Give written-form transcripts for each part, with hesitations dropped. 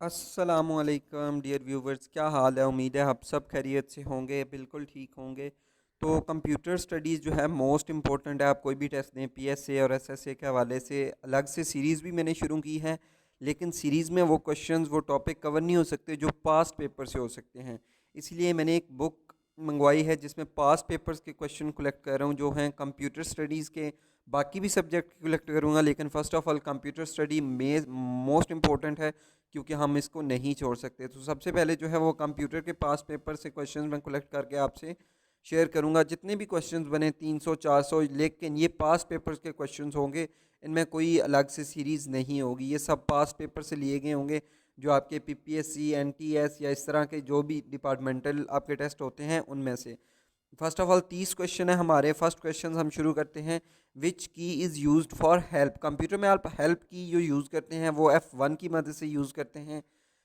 अस्सलामुअलैकुम dear viewers, क्या हाल है। उम्मीद है आप सब खैरियत से होंगे, बिल्कुल ठीक होंगे। तो कंप्यूटर स्टडीज़ जो है मोस्ट इम्पॉर्टेंट है। आप कोई भी टेस्ट दें, पीएसए और एसएसए के हवाले से अलग से सीरीज़ भी मैंने शुरू की है, लेकिन सीरीज़ में वो क्वेश्चंस वो टॉपिक कवर नहीं हो सकते जो पास्ट पेपर से हो सकते हैं। इसलिए मैंने एक बुक मंगवाई है जिसमें पास्ट पेपर्स के क्वेश्चन कलेक्ट कर रहा हूँ जो हैं कंप्यूटर स्टडीज़ के। बाकी भी सब्जेक्ट कलेक्ट करूँगा, लेकिन first of all computer study में मोस्ट इम्पॉर्टेंट है क्योंकि हम इसको नहीं छोड़ सकते। तो सबसे पहले जो है वो कंप्यूटर के पास पेपर से क्वेश्चंस मैं कलेक्ट करके आपसे शेयर करूंगा। जितने भी क्वेश्चंस बने 300 400, लेकिन ये पास पेपर्स के क्वेश्चंस होंगे। इनमें कोई अलग से सीरीज़ नहीं होगी, ये सब पास पेपर से लिए गए होंगे जो आपके पीपीएससी एनटीएस या इस तरह के जो भी डिपार्टमेंटल आपके टेस्ट होते हैं उनमें से। फर्स्ट ऑफ ऑल 30 क्वेश्चन है हमारे। फर्स्ट क्वेश्चन हम शुरू करते हैं। विच key is use for help. Computer में आप हेल्प की जो यूज़ करते हैं वो F1 की मदद से यूज़ करते हैं।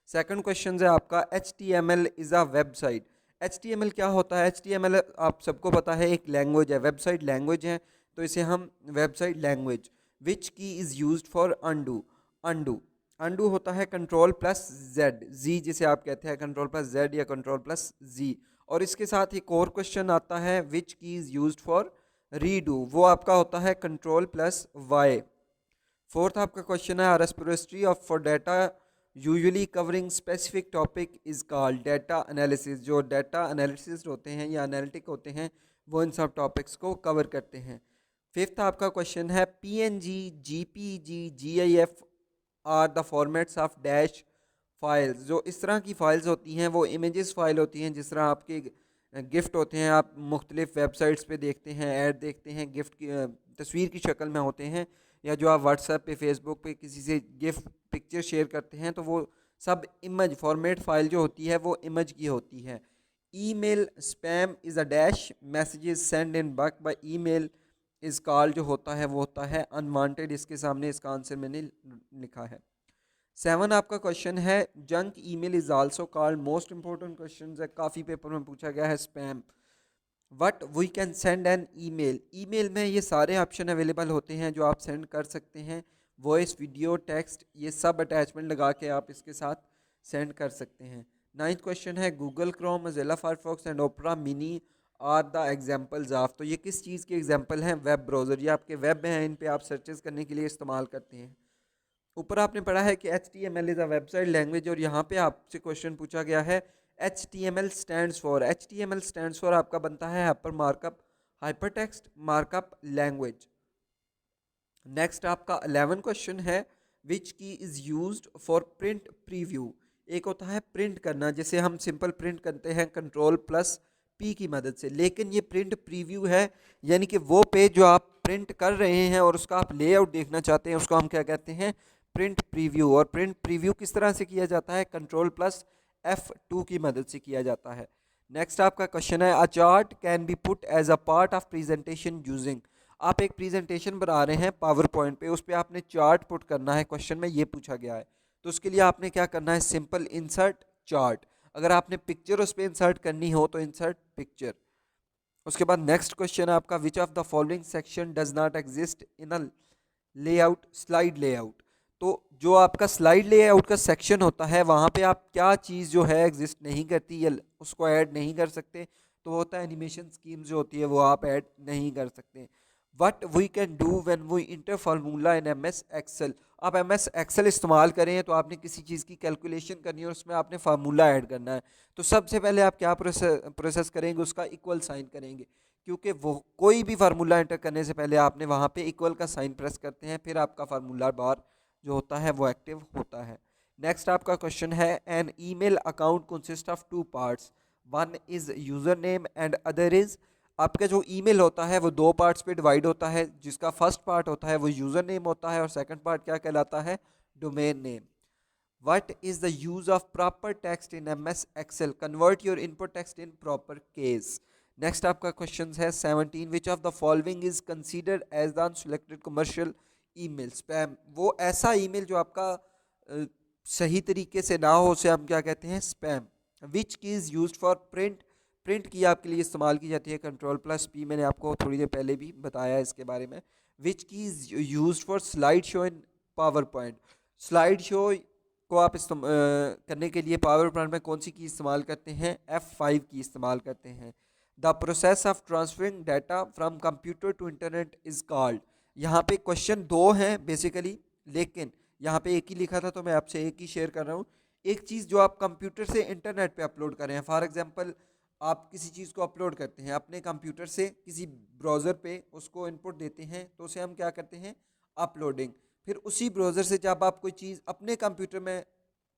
सेकंड क्वेश्चन है आपका HTML is a website. HTML क्या होता है। HTML आप सबको पता है एक लैंग्वेज है, वेबसाइट लैंग्वेज है, तो इसे हम website language. Which key is use for undo. Undo undo होता है कंट्रोल प्लस जेड, जी जिसे आप कहते हैं कंट्रोल प्लस जेड या कंट्रोल प्लस जी। और इसके साथ एक और क्वेश्चन आता है which key is use for redo, वो आपका होता है कंट्रोल प्लस वाई। फोर्थ आपका क्वेश्चन है respiratory of for data usually covering specific topic is called data analysis. जो डाटा एनालिसिस होते हैं या एनालिटिक होते हैं वो इन सब टॉपिक्स को कवर करते हैं। फिफ्थ आपका क्वेश्चन है PNG JPG GIF are the formats of dash files. जो इस तरह की फ़ाइल्स होती हैं वो इमेजेस फ़ाइल होती हैं, जिस तरह आपके गिफ्ट होते हैं, आप मुख्तलिफ वेबसाइट्स पे देखते हैं, ऐड देखते हैं, गिफ्ट की तस्वीर की शक्ल में होते हैं, या जो आप व्हाट्सएप पे फेसबुक पे किसी से गिफ्ट पिक्चर शेयर करते हैं, तो वो सब इमेज फॉर्मेट फ़ाइल जो होती है वो इमेज की होती है। Email spam is a dash messages send in bulk by email is call. जो होता है वो होता है अनवांटेड। इसके सामने इसका आंसर मैंने लिखा है। सेवन आपका क्वेश्चन है junk email is also called. Most important question है, काफ़ी पेपर में पूछा गया है। Spam. What we can send an email. Email में ये सारे ऑप्शन अवेलेबल होते हैं जो आप सेंड कर सकते हैं। वॉइस वीडियो टेक्स्ट ये सब अटैचमेंट लगा के आप इसके साथ सेंड कर सकते हैं। नाइन्थ क्वेश्चन है Google Chrome Mozilla Firefox and Opera Mini are the examples of. तो ये किस चीज़ के एग्जाम्पल हैं। वेब ब्राउज़र, ये आपके वेब हैं, इन पे आप सर्चेस करने के लिए इस्तेमाल करते हैं। ऊपर आपने पढ़ा है कि H T M L is a website language, और यहाँ पे आपसे क्वेश्चन पूछा गया है H T M L stands for. H T M L stands for आपका बनता है hyper markup, hyper text markup language. Next आपका 11 क्वेश्चन है which key is used for print preview. एक होता है प्रिंट करना, जैसे हम सिंपल प्रिंट करते हैं कंट्रोल प्लस पी की मदद से, लेकिन ये प्रिंट प्रीव्यू है, यानी कि वो पेज जो आप प्रिंट कर रहे हैं और उसका आप लेआउट देखना चाहते हैं उसको हम क्या कहते हैं, प्रिंट प्रीव्यू। और प्रिंट प्रीव्यू किस तरह से किया जाता है, कंट्रोल प्लस F2 की मदद से किया जाता है। नेक्स्ट आपका क्वेश्चन है a chart can be put as a part of presentation using. आप एक प्रेजेंटेशन बना रहे हैं पावर पॉइंट पे, उस पर आपने चार्ट पुट करना है, क्वेश्चन में ये पूछा गया है। तो उसके लिए आपने क्या करना है, सिंपल इंसर्ट चार्ट। अगर आपने पिक्चर उस पर इंसर्ट करनी हो तो इंसर्ट पिक्चर। उसके बाद नेक्स्ट क्वेश्चन है आपका which of the following section does not exist in a layout slide layout. तो जो आपका स्लाइड लेआउट का सेक्शन होता है वहाँ पे आप क्या चीज़ जो है एग्जिस्ट नहीं करती या उसको ऐड नहीं कर सकते, तो होता है एनिमेशन स्कीम जो होती है वो आप ऐड नहीं कर सकते। What we can do when we enter formula in M S Excel. आप एम एस एक्सेल इस्तेमाल करें तो आपने किसी चीज़ की कैलकुलेशन करनी है और उसमें आपने फार्मूला ऐड करना है। तो सबसे पहले आप क्या प्रोसेस करेंगे, उसका इक्वल साइन करेंगे, क्योंकि वो कोई भी फार्मूला एंटर करने से पहले आपने वहाँ पे इक्वल का साइन प्रेस करते हैं, फिर आपका फार्मूला बार जो होता है वो एक्टिव होता है। नेक्स्ट आपका क्वेश्चन है an email account consist of two parts, one is user name and other is. आपका जो ईमेल होता है वो दो पार्ट्स पे डिवाइड होता है, जिसका फर्स्ट पार्ट होता है वो यूज़र नेम होता है और सेकंड पार्ट क्या कहलाता है, domain name. What is the use of proper text in MS Excel? Convert your input text in proper case. Next आपका क्वेश्चन है 17 which of the following is considered as the unselected commercial email spam। वो ऐसा email जो आपका सही तरीके से ना हो उसे हम क्या कहते हैं, spam. Which key is use for print. Print की आपके लिए इस्तेमाल की जाती है कंट्रोल प्लस पी, मैंने आपको थोड़ी देर पहले भी बताया इसके बारे में। विच key is use for slide show in power point. Slide show को आप करने के लिए पावर पॉइंट में कौन सी की इस्तेमाल करते हैं, F5 की इस्तेमाल करते हैं। The process of transferring data from computer to internet is called. यहाँ पे क्वेश्चन दो हैं बेसिकली, लेकिन यहाँ पे एक ही लिखा था तो मैं आपसे एक ही शेयर कर रहा हूँ। एक चीज़ जो आप कंप्यूटर से इंटरनेट पे अपलोड कर रहे हैं, फॉर एग्जांपल आप किसी चीज़ को अपलोड करते हैं अपने कंप्यूटर से किसी ब्राउज़र पे, उसको इनपुट देते हैं तो उसे हम क्या करते हैं, अपलोडिंग। फिर उसी ब्राउज़र से जब आप कोई चीज़ अपने कंप्यूटर में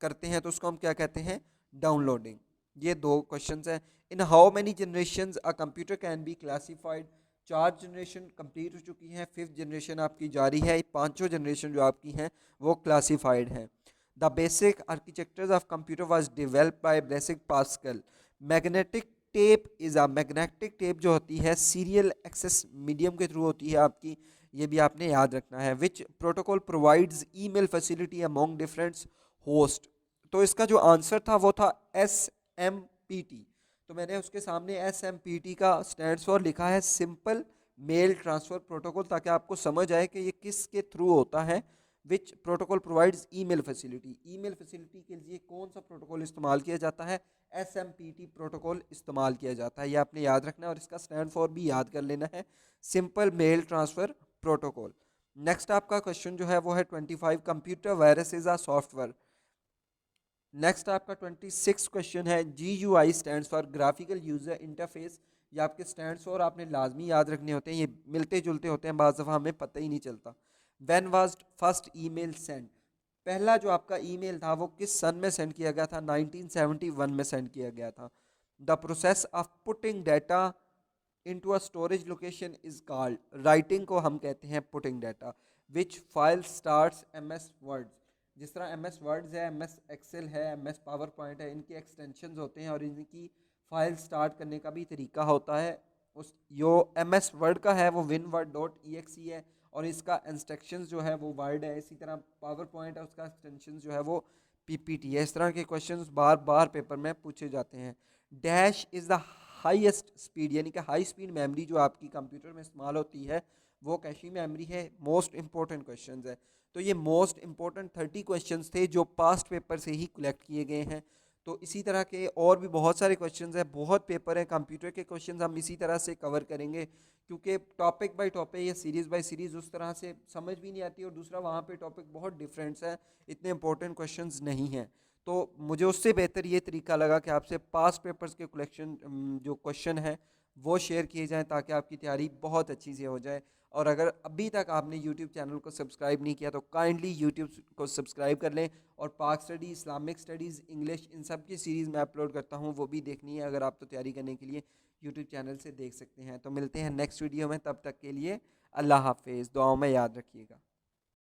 करते हैं तो उसको हम क्या कहते हैं, डाउनलोडिंग। ये दो क्वेश्चंस हैं। In how many generations a computer can be classified. 4 generation complete हो चुकी हैं, 5th जनरेशन आपकी जारी है, पांचों जनरेशन जो आपकी हैं वो क्लासिफाइड हैं। The basic architecture of computer was developed by Blaise Pascal. Magnetic tape is a, magnetic tape जो होती है सीरियल एक्सेस मीडियम के थ्रू होती है आपकी, ये भी आपने याद रखना है। Which protocol provides email facility among different host. तो इसका जो आंसर था वो था SMPT। तो मैंने उसके सामने SMPT का स्टैंड्स फॉर लिखा है, सिंपल मेल ट्रांसफ़र प्रोटोकॉल, ताकि आपको समझ आए कि ये किसके थ्रू होता है। Which protocol provides email facility, email facility के लिए कौन सा प्रोटोकॉल इस्तेमाल किया जाता है, SMPT प्रोटोकॉल इस्तेमाल किया जाता है। ये आपने याद रखना है और इसका स्टैंड फॉर भी याद कर लेना है, simple mail transfer protocol. Next आपका क्वेश्चन जो है वो है 25, computer virus is a software. Next आपका 26 क्वेश्चन है, GUI stands for graphical user interface. ये आपके स्टैंड्स फॉर आपने लाजमी याद रखने होते हैं, ये मिलते जुलते होते हैं, बाज़ दफ़ा हमें पता ही नहीं चलता। When was first email send, पहला जो आपका ईमेल था वो किस सन में सेंड किया गया था, 1971 में सेंड किया गया था। The process of putting data into a storage location is called, writing को हम कहते हैं पुटिंग डाटा। विच फाइल स्टार्ट्स MS वर्ड, जिस तरह MS वर्ड्स है, MS एक्सेल है, MS पावर पॉइंट है, इनके एक्सटेंशंस होते हैं और इनकी फाइल स्टार्ट करने का भी तरीका होता है। उस जो MS वर्ड का है वो winword.exe है और इसका इंस्ट्रक्शंस जो है वो वर्ड है। इसी तरह पावर पॉइंट है, उसका एक्सटेंशन जो है वो PPT है। इस तरह के क्वेश्चंस बार बार पेपर में पूछे जाते हैं। Dash is the highest speed, यानी कि हाई स्पीड मेमोरी जो आपकी कंप्यूटर में इस्तेमाल होती है वो कैशी मेमोरी है। मोस्ट इंपॉर्टेंट क्वेश्चंस है। तो ये मोस्ट इंपॉर्टेंट 30 क्वेश्चंस थे जो पास्ट पेपर से ही कलेक्ट किए गए हैं। तो इसी तरह के और भी बहुत सारे क्वेश्चंस हैं, बहुत पेपर हैं, कंप्यूटर के क्वेश्चंस हम इसी तरह से कवर करेंगे, क्योंकि टॉपिक बाय टॉपिक या सीरीज़ बाय सीरीज़ उस तरह से समझ भी नहीं आती, और दूसरा वहाँ पे टॉपिक बहुत डिफरेंट्स है, इतने इंपॉर्टेंट क्वेश्चंस नहीं हैं। तो मुझे उससे बेहतर ये तरीका लगा कि आपसे पास्ट पेपर्स के कलेक्शन जो क्वेश्चन है वो शेयर किए जाएँ, ताकि आपकी तैयारी बहुत अच्छी से हो जाए। और अगर अभी तक आपने यूट्यूब चैनल को सब्सक्राइब नहीं किया तो काइंडली यूट्यूब को सब्सक्राइब कर लें, और पाक स्टडी, इस्लामिक स्टडीज़, इंग्लिश, इन सब की सीरीज़ मैं अपलोड करता हूँ, वो भी देखनी है अगर आप तो तैयारी करने के लिए यूट्यूब चैनल से देख सकते हैं। तो मिलते हैं नेक्स्ट वीडियो में, तब तक के लिए अल्लाह हाफिज़, दुआओं में याद रखिएगा।